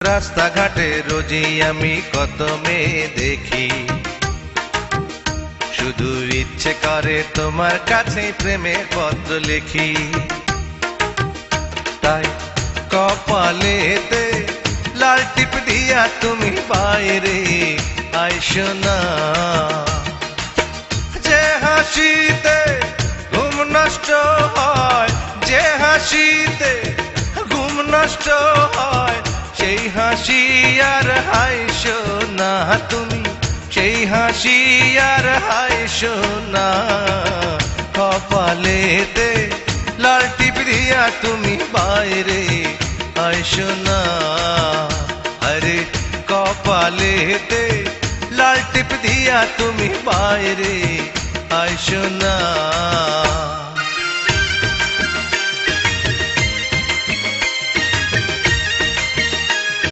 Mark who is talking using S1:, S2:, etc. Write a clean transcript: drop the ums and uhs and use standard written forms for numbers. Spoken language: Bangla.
S1: রাস্তাঘাটে রোজই আমি কত মেয়ে দেখি, শুধু ইচ্ছে করে তোমার কাছে প্রেমের পত্র লিখি। তাই কপালেতে লাল টিপ দিয়া তুমি বাইরে আইসো না। যে হাসিতে ঘুম নষ্ট হয়, যে হাসিতে ঘুম নষ্ট হয়, সেই হাসি আর হাইসো না তুমি, সেই হাসি আর হাইসো না। কপালেতে লাল টিপ দিয়া তুমি বাইরে আইসো না। আরে কপালেতে লাল টিপ দিয়া তুমি বাইরে আইসো না।